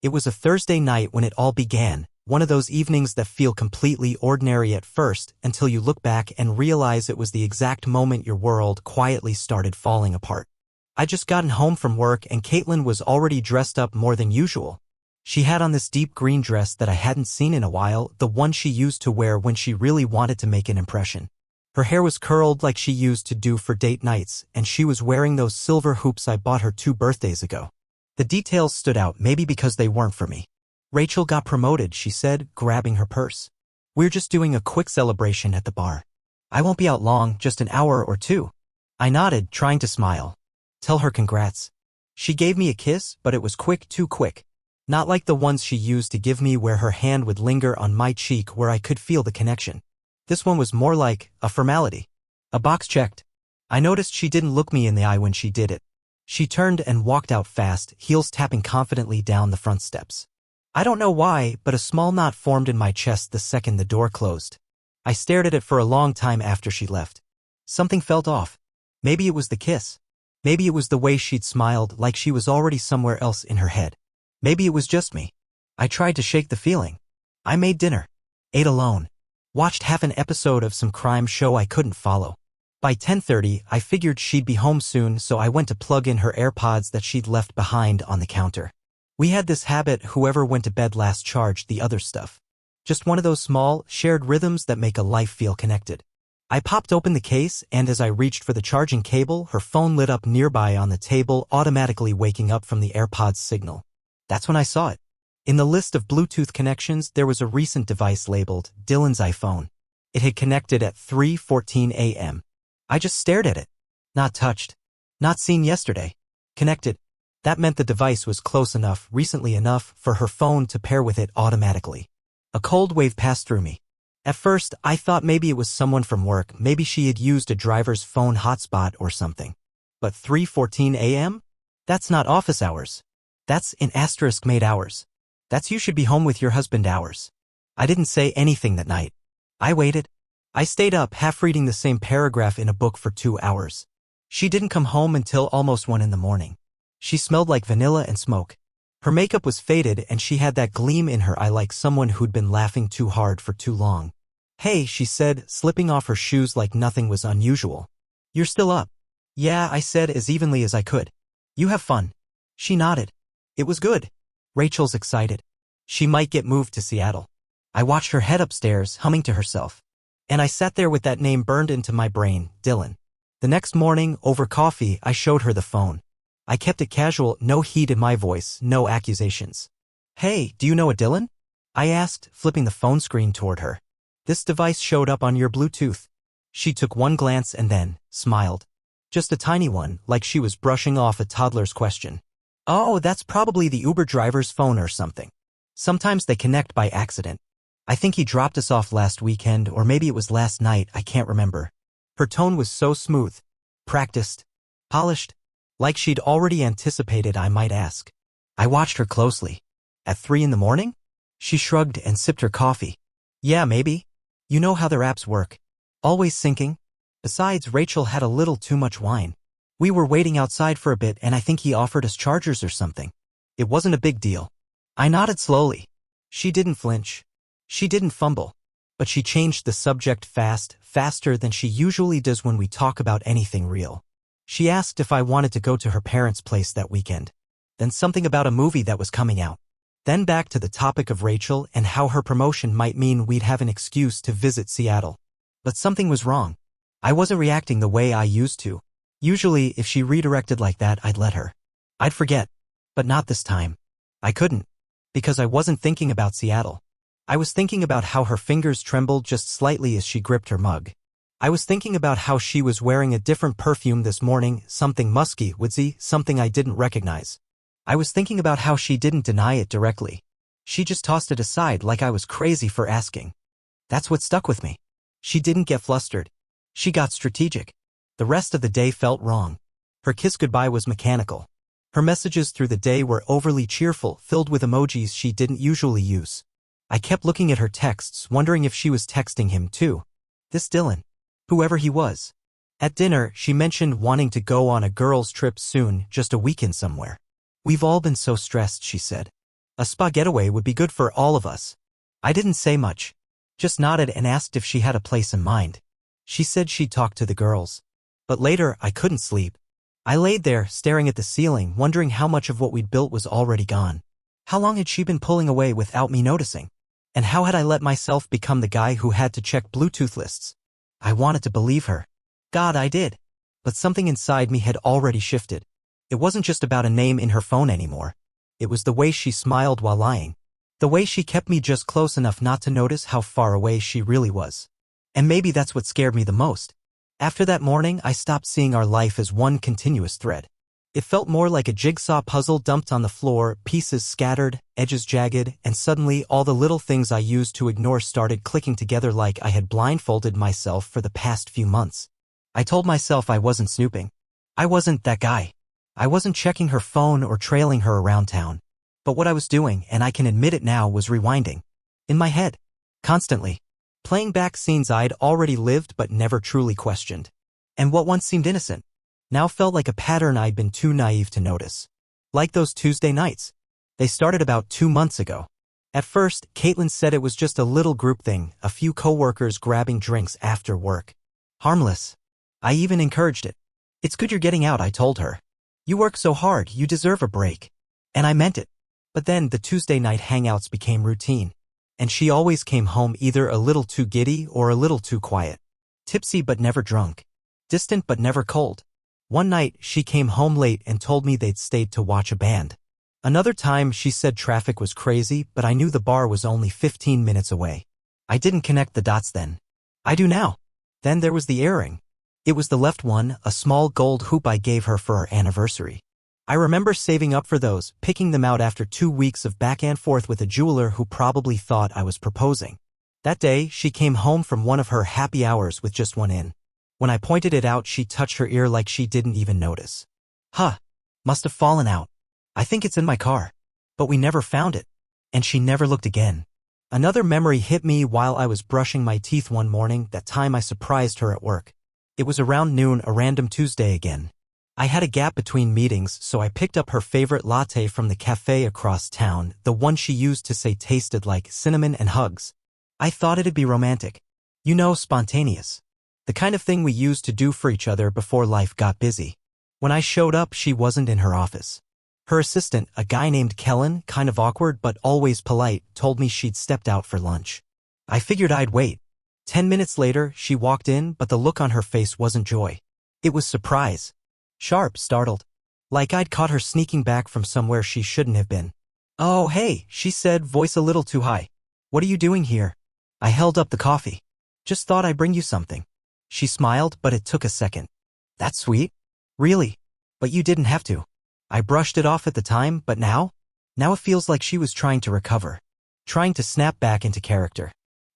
It was a Thursday night when it all began, one of those evenings that feel completely ordinary at first until you look back and realize it was the exact moment your world quietly started falling apart. I'd just gotten home from work and Caitlin was already dressed up more than usual. She had on this deep green dress that I hadn't seen in a while, the one she used to wear when she really wanted to make an impression. Her hair was curled like she used to do for date nights, and she was wearing those silver hoops I bought her 2 birthdays ago. The details stood out, maybe because they weren't for me. Rachel got promoted, she said, grabbing her purse. We're just doing a quick celebration at the bar. I won't be out long, just an hour or 2. I nodded, trying to smile. Tell her congrats. She gave me a kiss, but it was quick, too quick. Not like the ones she used to give me where her hand would linger on my cheek where I could feel the connection. This one was more like a formality. A box checked. I noticed she didn't look me in the eye when she did it. She turned and walked out fast, heels tapping confidently down the front steps. I don't know why, but a small knot formed in my chest the second the door closed. I stared at it for a long time after she left. Something felt off. Maybe it was the kiss. Maybe it was the way she'd smiled, like she was already somewhere else in her head. Maybe it was just me. I tried to shake the feeling. I made dinner. Ate alone. Watched half an episode of some crime show I couldn't follow. By 10:30, I figured she'd be home soon, so I went to plug in her AirPods that she'd left behind on the counter. We had this habit, whoever went to bed last charged the other stuff. Just one of those small, shared rhythms that make a life feel connected. I popped open the case, and as I reached for the charging cable, her phone lit up nearby on the table, automatically waking up from the AirPods signal. That's when I saw it. In the list of Bluetooth connections, there was a recent device labeled Dylan's iPhone. It had connected at 3:14 a.m. I just stared at it. Not touched. Not seen yesterday. Connected. That meant the device was close enough, recently enough, for her phone to pair with it automatically. A cold wave passed through me. At first, I thought maybe it was someone from work, maybe she had used a driver's phone hotspot or something. But 3:14 a.m.? That's not office hours. That's in asterisk made hours. That's you should be home with your husband hours. I didn't say anything that night. I waited. I stayed up half reading the same paragraph in a book for 2 hours. She didn't come home until almost 1 in the morning. She smelled like vanilla and smoke. Her makeup was faded and she had that gleam in her eye like someone who'd been laughing too hard for too long. Hey, she said, slipping off her shoes like nothing was unusual. You're still up? Yeah, I said as evenly as I could. You have fun. She nodded. It was good. Rachel's excited. She might get moved to Seattle. I watched her head upstairs, humming to herself. And I sat there with that name burned into my brain, Dylan. The next morning, over coffee, I showed her the phone. I kept it casual, no heat in my voice, no accusations. Hey, do you know a Dylan? I asked, flipping the phone screen toward her. This device showed up on your Bluetooth. She took one glance and then smiled. Just a tiny one, like she was brushing off a toddler's question. Oh, that's probably the Uber driver's phone or something. Sometimes they connect by accident. I think he dropped us off last weekend, or maybe it was last night, I can't remember. Her tone was so smooth. Practiced. Polished. Like she'd already anticipated I might ask. I watched her closely. At 3 in the morning? She shrugged and sipped her coffee. Yeah, maybe. You know how their apps work. Always syncing. Besides, Rachel had a little too much wine. We were waiting outside for a bit and I think he offered us chargers or something. It wasn't a big deal. I nodded slowly. She didn't flinch. She didn't fumble. But she changed the subject faster than she usually does when we talk about anything real. She asked if I wanted to go to her parents' place that weekend. Then something about a movie that was coming out. Then back to the topic of Rachel and how her promotion might mean we'd have an excuse to visit Seattle. But something was wrong. I wasn't reacting the way I used to. Usually, if she redirected like that, I'd let her. I'd forget. But not this time. I couldn't. Because I wasn't thinking about Seattle. I was thinking about how her fingers trembled just slightly as she gripped her mug. I was thinking about how she was wearing a different perfume this morning, something musky, woodsy, something I didn't recognize. I was thinking about how she didn't deny it directly. She just tossed it aside like I was crazy for asking. That's what stuck with me. She didn't get flustered. She got strategic. The rest of the day felt wrong. Her kiss goodbye was mechanical. Her messages through the day were overly cheerful, filled with emojis she didn't usually use. I kept looking at her texts, wondering if she was texting him too. This Dylan. Whoever he was. At dinner, she mentioned wanting to go on a girls' trip soon, just a weekend somewhere. We've all been so stressed, she said. A spa getaway would be good for all of us. I didn't say much. Just nodded and asked if she had a place in mind. She said she'd talk to the girls. But later, I couldn't sleep. I laid there, staring at the ceiling, wondering how much of what we'd built was already gone. How long had she been pulling away without me noticing? And how had I let myself become the guy who had to check Bluetooth lists? I wanted to believe her. God, I did. But something inside me had already shifted. It wasn't just about a name in her phone anymore. It was the way she smiled while lying. The way she kept me just close enough not to notice how far away she really was. And maybe that's what scared me the most. After that morning, I stopped seeing our life as one continuous thread. It felt more like a jigsaw puzzle dumped on the floor, pieces scattered, edges jagged, and suddenly all the little things I used to ignore started clicking together like I had blindfolded myself for the past few months. I told myself I wasn't snooping. I wasn't that guy. I wasn't checking her phone or trailing her around town. But what I was doing, and I can admit it now, was rewinding. In my head. Constantly. Playing back scenes I'd already lived but never truly questioned. And what once seemed innocent now felt like a pattern I'd been too naive to notice. Like those Tuesday nights. They started about 2 months ago. At first, Caitlin said it was just a little group thing, a few coworkers grabbing drinks after work. Harmless. I even encouraged it. It's good you're getting out, I told her. You work so hard, you deserve a break. And I meant it. But then the Tuesday night hangouts became routine. And she always came home either a little too giddy or a little too quiet. Tipsy but never drunk. Distant but never cold. One night, she came home late and told me they'd stayed to watch a band. Another time, she said traffic was crazy, but I knew the bar was only 15 minutes away. I didn't connect the dots then. I do now. Then there was the earring. It was the left one, a small gold hoop I gave her for our anniversary. I remember saving up for those, picking them out after 2 weeks of back and forth with a jeweler who probably thought I was proposing. That day, she came home from one of her happy hours with just one in. When I pointed it out, she touched her ear like she didn't even notice. Huh. Must have fallen out. I think it's in my car. But we never found it. And she never looked again. Another memory hit me while I was brushing my teeth one morning, that time I surprised her at work. It was around noon, a random Tuesday again. I had a gap between meetings, so I picked up her favorite latte from the cafe across town, the one she used to say tasted like cinnamon and hugs. I thought it'd be romantic. You know, spontaneous. The kind of thing we used to do for each other before life got busy. When I showed up, she wasn't in her office. Her assistant, a guy named Kellen, kind of awkward but always polite, told me she'd stepped out for lunch. I figured I'd wait. 10 minutes later, she walked in, but the look on her face wasn't joy. It was surprise. Sharp, startled. Like I'd caught her sneaking back from somewhere she shouldn't have been. Oh, hey, she said, voice a little too high. What are you doing here? I held up the coffee. Just thought I'd bring you something. She smiled, but it took a second. That's sweet. Really? But you didn't have to. I brushed it off at the time, but now? Now it feels like she was trying to recover. Trying to snap back into character.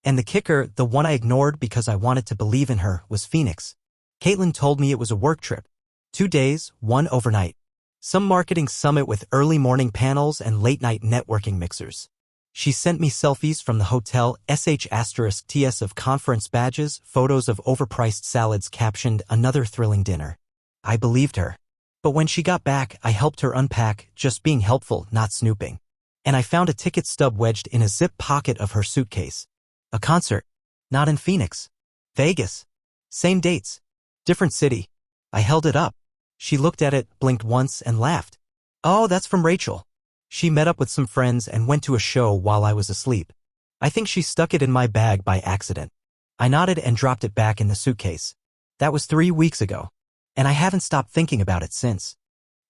And the kicker, the one I ignored because I wanted to believe in her, was Phoenix. Caitlin told me it was a work trip. 2 days, 1 overnight. Some marketing summit with early morning panels and late-night networking mixers. She sent me selfies from the hotel, *TS of conference badges, photos of overpriced salads captioned, another thrilling dinner. I believed her. But when she got back, I helped her unpack, just being helpful, not snooping. And I found a ticket stub wedged in a zip pocket of her suitcase. A concert. Not in Phoenix. Vegas. Same dates. Different city. I held it up. She looked at it, blinked once, and laughed. Oh, that's from Rachel. She met up with some friends and went to a show while I was asleep. I think she stuck it in my bag by accident. I nodded and dropped it back in the suitcase. That was 3 weeks ago. And I haven't stopped thinking about it since.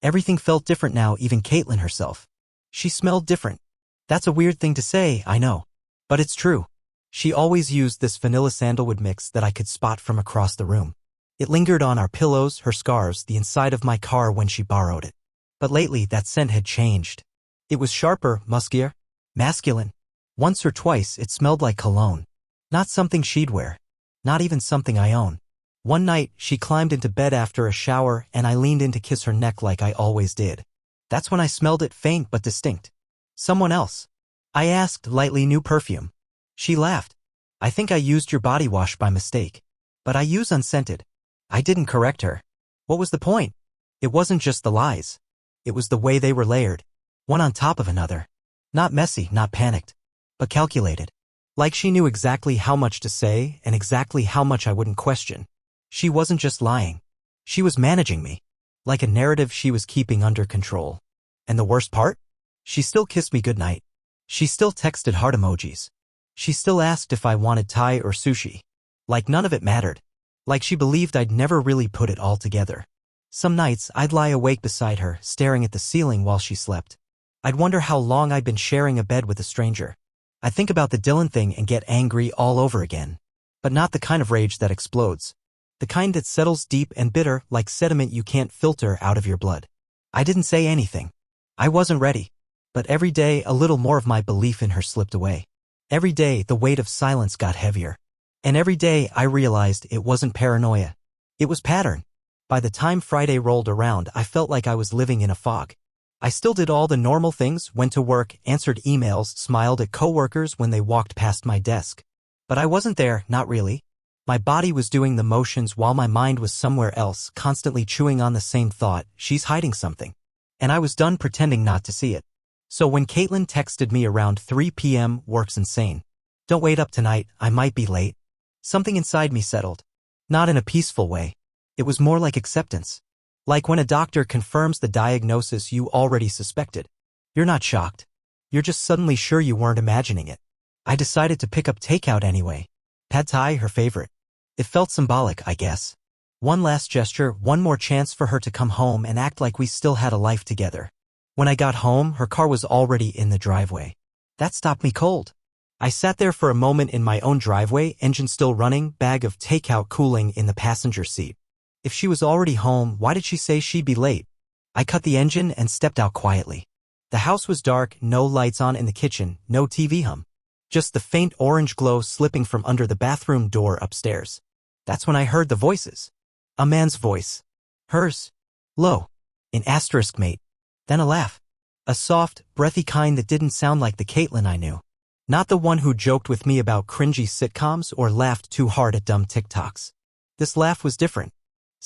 Everything felt different now, even Caitlin herself. She smelled different. That's a weird thing to say, I know. But it's true. She always used this vanilla sandalwood mix that I could spot from across the room. It lingered on our pillows, her scarves, the inside of my car when she borrowed it. But lately, that scent had changed. It was sharper, muskier, masculine. Once or twice, it smelled like cologne. Not something she'd wear. Not even something I own. One night, she climbed into bed after a shower, and I leaned in to kiss her neck like I always did. That's when I smelled it, faint but distinct. Someone else. I asked, lightly, new perfume. She laughed. I think I used your body wash by mistake. But I use unscented. I didn't correct her. What was the point? It wasn't just the lies. It was the way they were layered. One on top of another. Not messy, not panicked, but calculated. Like she knew exactly how much to say and exactly how much I wouldn't question. She wasn't just lying. She was managing me. Like a narrative she was keeping under control. And the worst part? She still kissed me goodnight. She still texted heart emojis. She still asked if I wanted Thai or sushi. Like none of it mattered. Like she believed I'd never really put it all together. Some nights, I'd lie awake beside her, staring at the ceiling while she slept. I'd wonder how long I'd been sharing a bed with a stranger. I'd think about the Dylan thing and get angry all over again. But not the kind of rage that explodes. The kind that settles deep and bitter like sediment you can't filter out of your blood. I didn't say anything. I wasn't ready. But every day, a little more of my belief in her slipped away. Every day, the weight of silence got heavier. And every day, I realized it wasn't paranoia. It was pattern. By the time Friday rolled around, I felt like I was living in a fog. I still did all the normal things, went to work, answered emails, smiled at coworkers when they walked past my desk. But I wasn't there, not really. My body was doing the motions while my mind was somewhere else, constantly chewing on the same thought, she's hiding something. And I was done pretending not to see it. So when Caitlin texted me around 3 p.m., work's insane. Don't wait up tonight, I might be late. Something inside me settled. Not in a peaceful way. It was more like acceptance. Like when a doctor confirms the diagnosis you already suspected. You're not shocked. You're just suddenly sure you weren't imagining it. I decided to pick up takeout anyway. Pad Thai, her favorite. It felt symbolic, I guess. One last gesture, one more chance for her to come home and act like we still had a life together. When I got home, her car was already in the driveway. That stopped me cold. I sat there for a moment in my own driveway, engine still running, bag of takeout cooling in the passenger seat. If she was already home, why did she say she'd be late? I cut the engine and stepped out quietly. The house was dark, no lights on in the kitchen, no TV hum. Just the faint orange glow slipping from under the bathroom door upstairs. That's when I heard the voices. A man's voice. Hers. Low. In asterisk mate. Then a laugh. A soft, breathy kind that didn't sound like the Caitlin I knew. Not the one who joked with me about cringy sitcoms or laughed too hard at dumb TikToks. This laugh was different.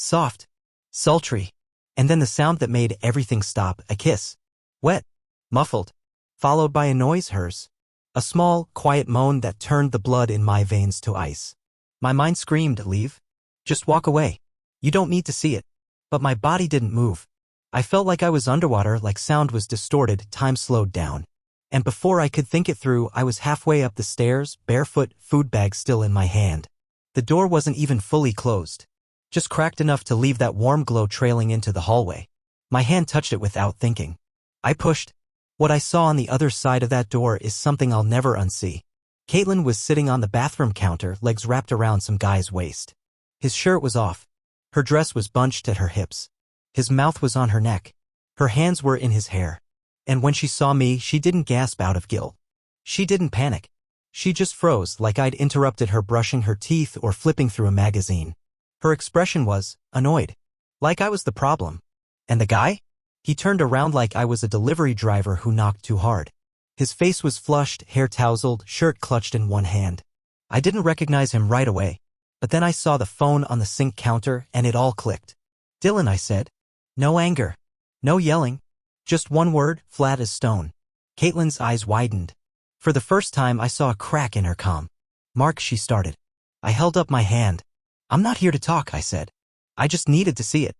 Soft. Sultry. And then the sound that made everything stop, a kiss. Wet. Muffled. Followed by a noise, hers. A small, quiet moan that turned the blood in my veins to ice. My mind screamed, leave. Just walk away. You don't need to see it. But my body didn't move. I felt like I was underwater, like sound was distorted, time slowed down. And before I could think it through, I was halfway up the stairs, barefoot, food bag still in my hand. The door wasn't even fully closed. Just cracked enough to leave that warm glow trailing into the hallway. My hand touched it without thinking. I pushed. What I saw on the other side of that door is something I'll never unsee. Caitlin was sitting on the bathroom counter, legs wrapped around some guy's waist. His shirt was off. Her dress was bunched at her hips. His mouth was on her neck. Her hands were in his hair. And when she saw me, she didn't gasp out of guilt. She didn't panic. She just froze like I'd interrupted her brushing her teeth or flipping through a magazine. Her expression was annoyed. Like I was the problem. And the guy? He turned around like I was a delivery driver who knocked too hard. His face was flushed, hair tousled, shirt clutched in one hand. I didn't recognize him right away. But then I saw the phone on the sink counter and it all clicked. Dylan, I said. No anger. No yelling. Just one word, flat as stone. Caitlin's eyes widened. For the first time, I saw a crack in her calm. Mark, she started. I held up my hand. I'm not here to talk, I said. I just needed to see it.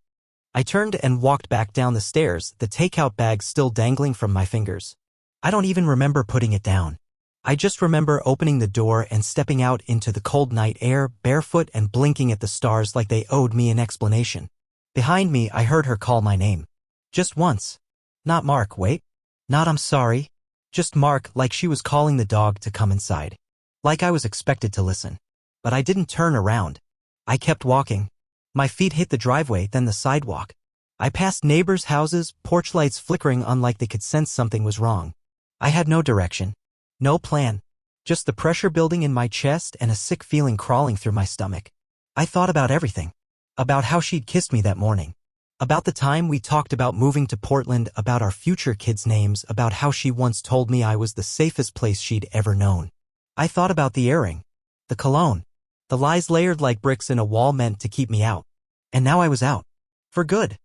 I turned and walked back down the stairs, the takeout bag still dangling from my fingers. I don't even remember putting it down. I just remember opening the door and stepping out into the cold night air, barefoot and blinking at the stars like they owed me an explanation. Behind me, I heard her call my name. Just once. Not Mark, wait. Not I'm sorry. Just Mark, like she was calling the dog to come inside. Like I was expected to listen. But I didn't turn around. I kept walking. My feet hit the driveway, then the sidewalk. I passed neighbors' houses, porch lights flickering on like they could sense something was wrong. I had no direction. No plan. Just the pressure building in my chest and a sick feeling crawling through my stomach. I thought about everything. About how she'd kissed me that morning. About the time we talked about moving to Portland, about our future kids' names, about how she once told me I was the safest place she'd ever known. I thought about the earring. The cologne. The lies layered like bricks in a wall meant to keep me out. And now I was out. For good.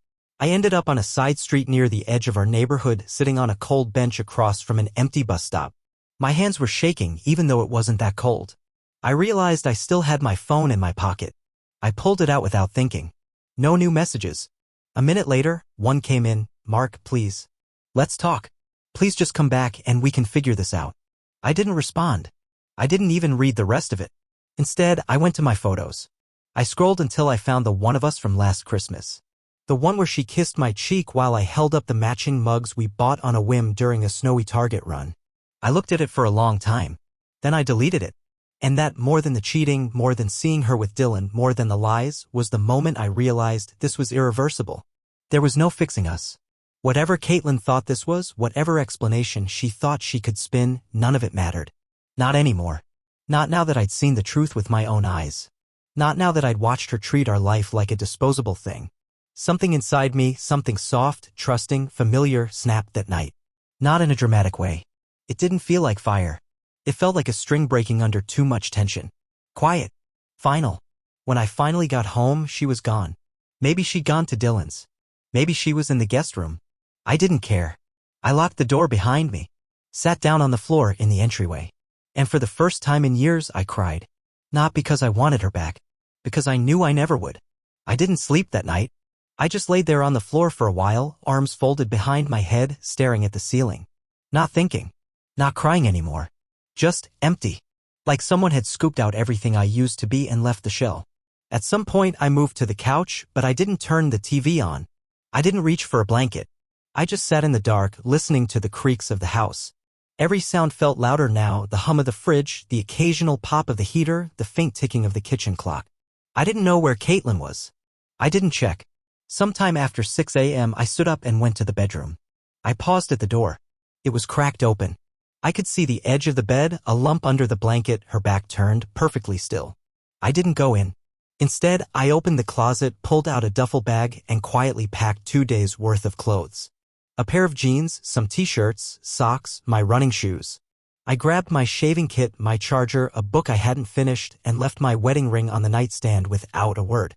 I ended up on a side street near the edge of our neighborhood, sitting on a cold bench across from an empty bus stop. My hands were shaking even though it wasn't that cold. I realized I still had my phone in my pocket. I pulled it out without thinking. No new messages. A minute later, one came in. "Mark, please. Let's talk. Please just come back and we can figure this out." I didn't respond. I didn't even read the rest of it. Instead, I went to my photos. I scrolled until I found the one of us from last Christmas. The one where she kissed my cheek while I held up the matching mugs we bought on a whim during a snowy Target run. I looked at it for a long time. Then I deleted it. And that, more than the cheating, more than seeing her with Dylan, more than the lies, was the moment I realized this was irreversible. There was no fixing us. Whatever Caitlin thought this was, whatever explanation she thought she could spin, none of it mattered. Not anymore. Not now that I'd seen the truth with my own eyes. Not now that I'd watched her treat our life like a disposable thing. Something inside me, something soft, trusting, familiar, snapped that night. Not in a dramatic way. It didn't feel like fire. It felt like a string breaking under too much tension. Quiet. Final. When I finally got home, she was gone. Maybe she'd gone to Dylan's. Maybe she was in the guest room. I didn't care. I locked the door behind me. Sat down on the floor in the entryway. And for the first time in years, I cried. Not because I wanted her back. Because I knew I never would. I didn't sleep that night. I just laid there on the floor for a while, arms folded behind my head, staring at the ceiling. Not thinking. Not crying anymore. Just empty. Like someone had scooped out everything I used to be and left the shell. At some point I moved to the couch, but I didn't turn the TV on. I didn't reach for a blanket. I just sat in the dark, listening to the creaks of the house. Every sound felt louder now, the hum of the fridge, the occasional pop of the heater, the faint ticking of the kitchen clock. I didn't know where Caitlin was. I didn't check. Sometime after 6 a.m. I stood up and went to the bedroom. I paused at the door. It was cracked open. I could see the edge of the bed, a lump under the blanket, her back turned, perfectly still. I didn't go in. Instead, I opened the closet, pulled out a duffel bag, and quietly packed 2 days' worth of clothes. A pair of jeans, some t-shirts, socks, my running shoes. I grabbed my shaving kit, my charger, a book I hadn't finished, and left my wedding ring on the nightstand without a word.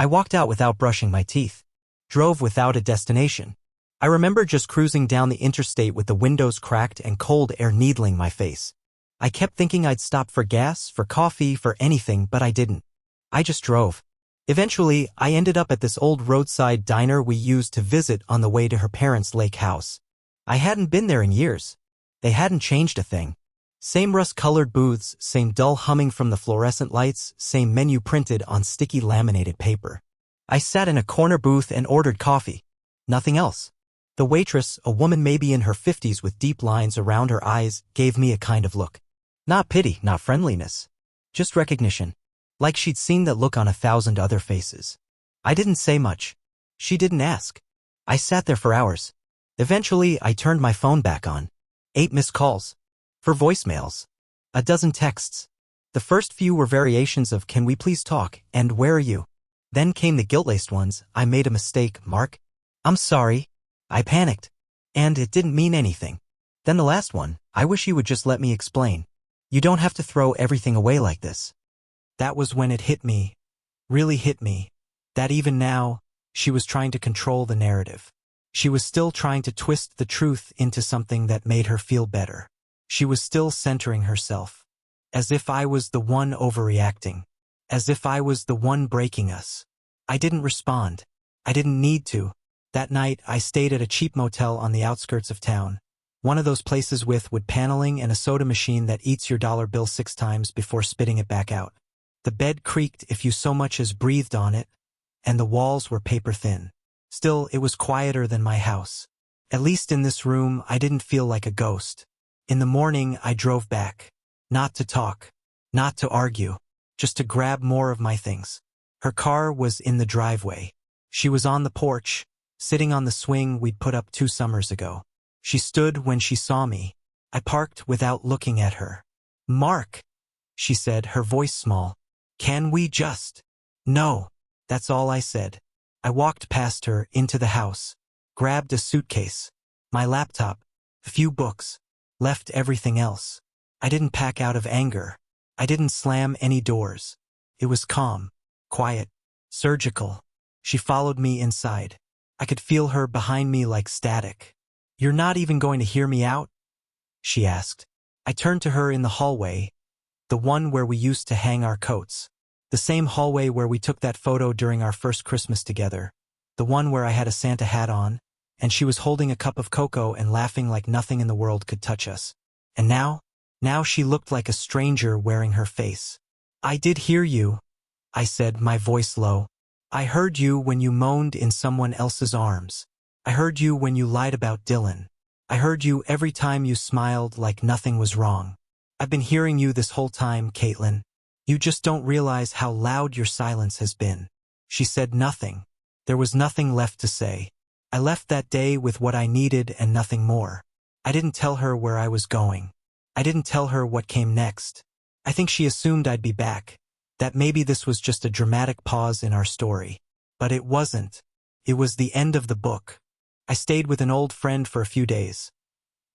I walked out without brushing my teeth. Drove without a destination. I remember just cruising down the interstate with the windows cracked and cold air needling my face. I kept thinking I'd stop for gas, for coffee, for anything, but I didn't. I just drove. Eventually, I ended up at this old roadside diner we used to visit on the way to her parents' lake house. I hadn't been there in years. They hadn't changed a thing. Same rust-colored booths, same dull humming from the fluorescent lights, same menu printed on sticky laminated paper. I sat in a corner booth and ordered coffee. Nothing else. The waitress, a woman maybe in her 50s with deep lines around her eyes, gave me a kind of look. Not pity, not friendliness. Just recognition. Like she'd seen that look on 1,000 other faces. I didn't say much. She didn't ask. I sat there for hours. Eventually, I turned my phone back on. 8 missed calls. 4 voicemails. A dozen texts. The first few were variations of "Can we please talk?" and "Where are you?" Then came the guilt-laced ones. "I made a mistake, Mark. I'm sorry." I panicked. And it didn't mean anything. Then the last one, "I wish you would just let me explain. You don't have to throw everything away like this." That was when it hit me. Really hit me. That even now, she was trying to control the narrative. She was still trying to twist the truth into something that made her feel better. She was still centering herself. As if I was the one overreacting. As if I was the one breaking us. I didn't respond. I didn't need to. That night, I stayed at a cheap motel on the outskirts of town. One of those places with wood paneling and a soda machine that eats your dollar bill 6 times before spitting it back out. The bed creaked if you so much as breathed on it, and the walls were paper thin. Still, it was quieter than my house. At least in this room, I didn't feel like a ghost. In the morning, I drove back. Not to talk. Not to argue. Just to grab more of my things. Her car was in the driveway. She was on the porch, sitting on the swing we'd put up 2 summers ago. She stood when she saw me. I parked without looking at her. "Mark," she said, her voice small. "Can we just?" "No." That's all I said. I walked past her into the house, grabbed a suitcase, my laptop, a few books, left everything else. I didn't pack out of anger. I didn't slam any doors. It was calm, quiet, surgical. She followed me inside. I could feel her behind me like static. "You're not even going to hear me out?" she asked. I turned to her in the hallway, the one where we used to hang our coats. The same hallway where we took that photo during our first Christmas together. The one where I had a Santa hat on, and she was holding a cup of cocoa and laughing like nothing in the world could touch us. And now she looked like a stranger wearing her face. "I did hear you," I said, my voice low. "I heard you when you moaned in someone else's arms. I heard you when you lied about Dylan. I heard you every time you smiled like nothing was wrong. I've been hearing you this whole time, Caitlin. You just don't realize how loud your silence has been." She said nothing. There was nothing left to say. I left that day with what I needed and nothing more. I didn't tell her where I was going. I didn't tell her what came next. I think she assumed I'd be back, that maybe this was just a dramatic pause in our story. But it wasn't. It was the end of the book. I stayed with an old friend for a few days.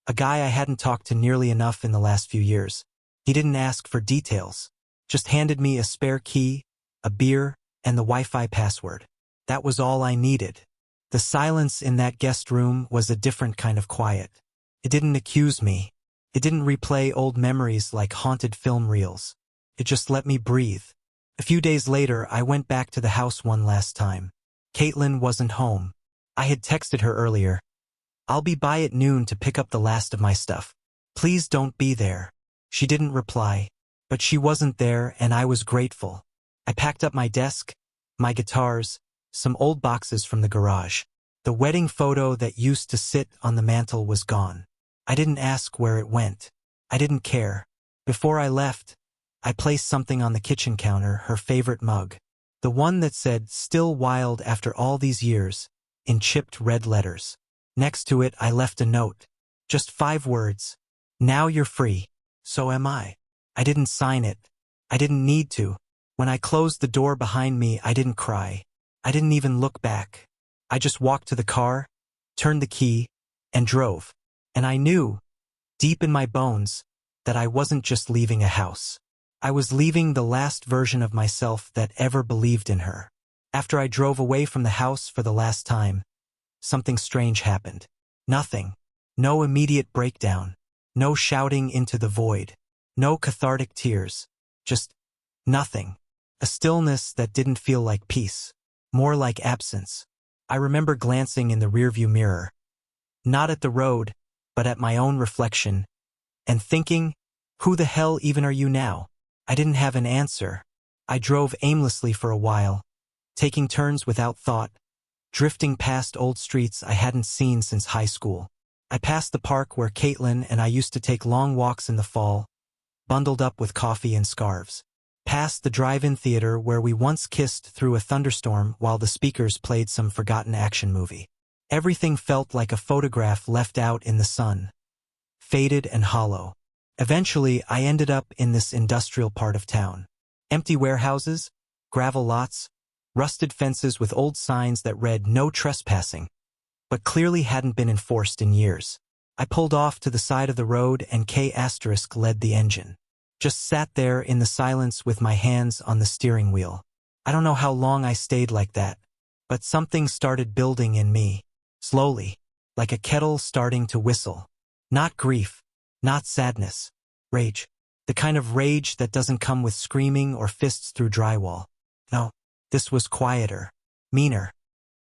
A guy I hadn't talked to nearly enough in the last few years. He didn't ask for details. Just handed me a spare key, a beer, and the Wi-Fi password. That was all I needed. The silence in that guest room was a different kind of quiet. It didn't accuse me. It didn't replay old memories like haunted film reels. It just let me breathe. A few days later, I went back to the house one last time. Caitlin wasn't home. I had texted her earlier. "I'll be by at noon to pick up the last of my stuff. Please don't be there." She didn't reply. But she wasn't there, and I was grateful. I packed up my desk, my guitars, some old boxes from the garage. The wedding photo that used to sit on the mantel was gone. I didn't ask where it went. I didn't care. Before I left, I placed something on the kitchen counter, her favorite mug. The one that said, "Still wild after all these years," in chipped red letters. Next to it, I left a note. Just 5 words. "Now you're free. So am I." I didn't sign it. I didn't need to. When I closed the door behind me, I didn't cry. I didn't even look back. I just walked to the car, turned the key, and drove. And I knew, deep in my bones, that I wasn't just leaving a house. I was leaving the last version of myself that ever believed in her. After I drove away from the house for the last time, something strange happened. Nothing. No immediate breakdown. No shouting into the void. No cathartic tears. Just nothing. A stillness that didn't feel like peace. More like absence. I remember glancing in the rearview mirror. Not at the road, but at my own reflection. And thinking, who the hell even are you now? I didn't have an answer. I drove aimlessly for a while, taking turns without thought, drifting past old streets I hadn't seen since high school. I passed the park where Caitlin and I used to take long walks in the fall, bundled up with coffee and scarves. Past the drive-in theater where we once kissed through a thunderstorm while the speakers played some forgotten action movie. Everything felt like a photograph left out in the sun, faded and hollow. Eventually, I ended up in this industrial part of town. Empty warehouses, gravel lots, rusted fences with old signs that read "No trespassing," but clearly hadn't been enforced in years. I pulled off to the side of the road and K** led the engine. Just sat there in the silence with my hands on the steering wheel. I don't know how long I stayed like that, but something started building in me. Slowly, like a kettle starting to whistle. Not grief, not sadness. Rage. The kind of rage that doesn't come with screaming or fists through drywall. No, this was quieter, meaner.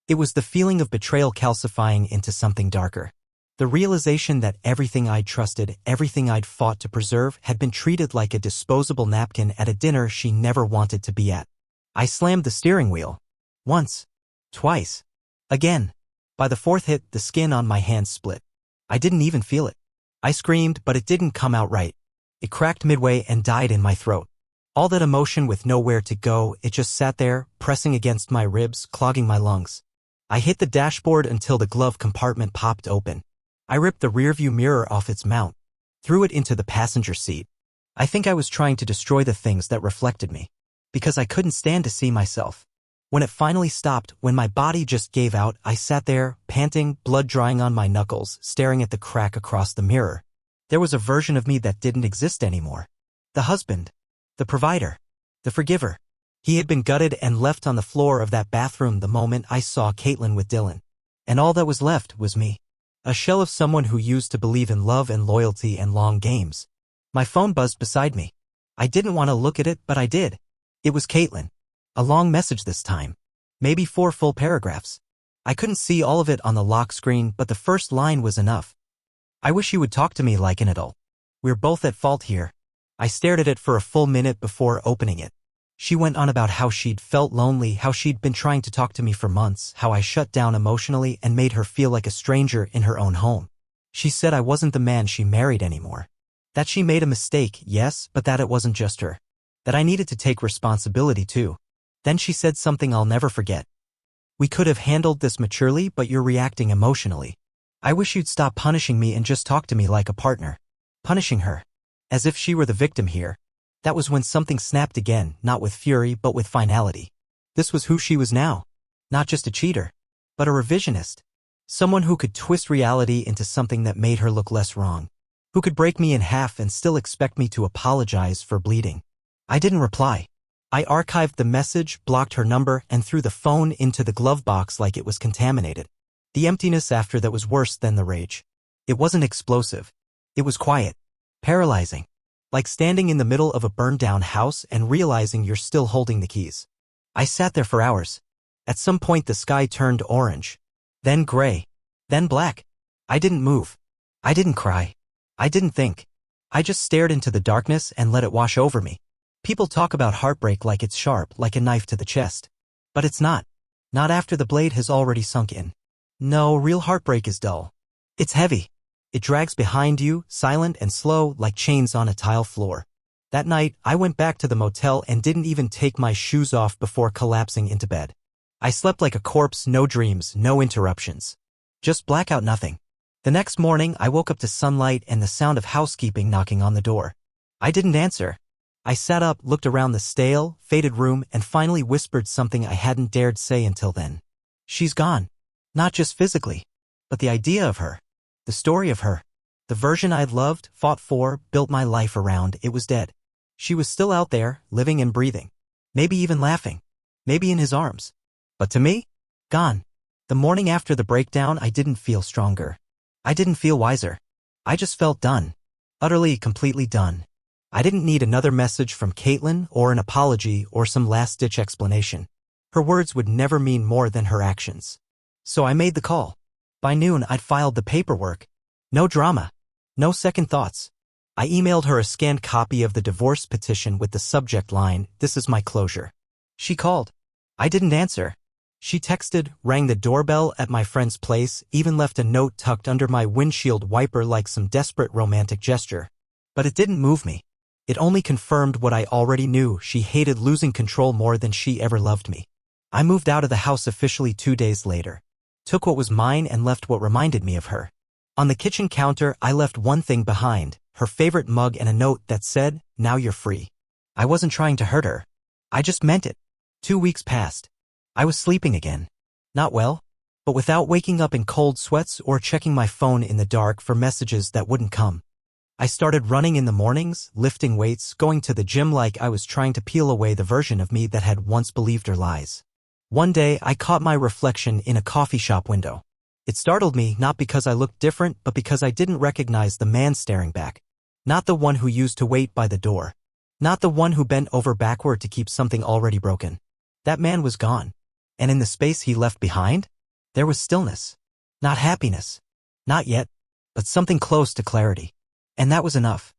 It was the feeling of betrayal calcifying into something darker. The realization that everything I'd trusted, everything I'd fought to preserve, had been treated like a disposable napkin at a dinner she never wanted to be at. I slammed the steering wheel. Once. Twice. Again. By the 4th hit, the skin on my hand split. I didn't even feel it. I screamed, but it didn't come out right. It cracked midway and died in my throat. All that emotion with nowhere to go, it just sat there, pressing against my ribs, clogging my lungs. I hit the dashboard until the glove compartment popped open. I ripped the rearview mirror off its mount, threw it into the passenger seat. I think I was trying to destroy the things that reflected me, because I couldn't stand to see myself. When it finally stopped, when my body just gave out, I sat there, panting, blood drying on my knuckles, staring at the crack across the mirror. There was a version of me that didn't exist anymore. The husband. The provider. The forgiver. He had been gutted and left on the floor of that bathroom the moment I saw Caitlin with Dylan. And all that was left was me. A shell of someone who used to believe in love and loyalty and long games. My phone buzzed beside me. I didn't want to look at it, but I did. It was Caitlin. A long message this time. Maybe 4 full paragraphs. I couldn't see all of it on the lock screen, but the first line was enough. I wish you would talk to me like an adult. We're both at fault here. I stared at it for a full minute before opening it. She went on about how she'd felt lonely, how she'd been trying to talk to me for months, how I shut down emotionally and made her feel like a stranger in her own home. She said I wasn't the man she married anymore. That she made a mistake, yes, but that it wasn't just her. That I needed to take responsibility too. Then she said something I'll never forget. We could have handled this maturely, but you're reacting emotionally. I wish you'd stop punishing me and just talk to me like a partner. Punishing her. As if she were the victim here. That was when something snapped again, not with fury but with finality. This was who she was now. Not just a cheater, but a revisionist. Someone who could twist reality into something that made her look less wrong. Who could break me in half and still expect me to apologize for bleeding. I didn't reply. I archived the message, blocked her number, and threw the phone into the glove box like it was contaminated. The emptiness after that was worse than the rage. It wasn't explosive. It was quiet. Paralyzing. Like standing in the middle of a burned-down house and realizing you're still holding the keys. I sat there for hours. At some point the sky turned orange. Then gray. Then black. I didn't move. I didn't cry. I didn't think. I just stared into the darkness and let it wash over me. People talk about heartbreak like it's sharp, like a knife to the chest. But it's not. Not after the blade has already sunk in. No, real heartbreak is dull. It's heavy. It drags behind you, silent and slow, like chains on a tile floor. That night, I went back to the motel and didn't even take my shoes off before collapsing into bed. I slept like a corpse, no dreams, no interruptions. Just blackout nothing. The next morning, I woke up to sunlight and the sound of housekeeping knocking on the door. I didn't answer. I sat up, looked around the stale, faded room, and finally whispered something I hadn't dared say until then. She's gone. Not just physically, but the idea of her. The story of her. The version I'd loved, fought for, built my life around, it was dead. She was still out there, living and breathing. Maybe even laughing. Maybe in his arms. But to me? Gone. The morning after the breakdown, I didn't feel stronger. I didn't feel wiser. I just felt done. Utterly, completely done. I didn't need another message from Caitlin or an apology or some last-ditch explanation. Her words would never mean more than her actions. So I made the call. By noon, I'd filed the paperwork. No drama. No second thoughts. I emailed her a scanned copy of the divorce petition with the subject line, "This is my closure." She called. I didn't answer. She texted, rang the doorbell at my friend's place, even left a note tucked under my windshield wiper like some desperate romantic gesture. But it didn't move me. It only confirmed what I already knew. She hated losing control more than she ever loved me. I moved out of the house officially 2 days later. Took what was mine and left what reminded me of her. On the kitchen counter, I left one thing behind, her favorite mug and a note that said, "Now you're free." I wasn't trying to hurt her. I just meant it. 2 weeks passed. I was sleeping again. Not well, but without waking up in cold sweats or checking my phone in the dark for messages that wouldn't come. I started running in the mornings, lifting weights, going to the gym like I was trying to peel away the version of me that had once believed her lies. One day, I caught my reflection in a coffee shop window. It startled me not because I looked different, but because I didn't recognize the man staring back. Not the one who used to wait by the door. Not the one who bent over backward to keep something already broken. That man was gone. And in the space he left behind, there was stillness. Not happiness. Not yet, but something close to clarity. And that was enough.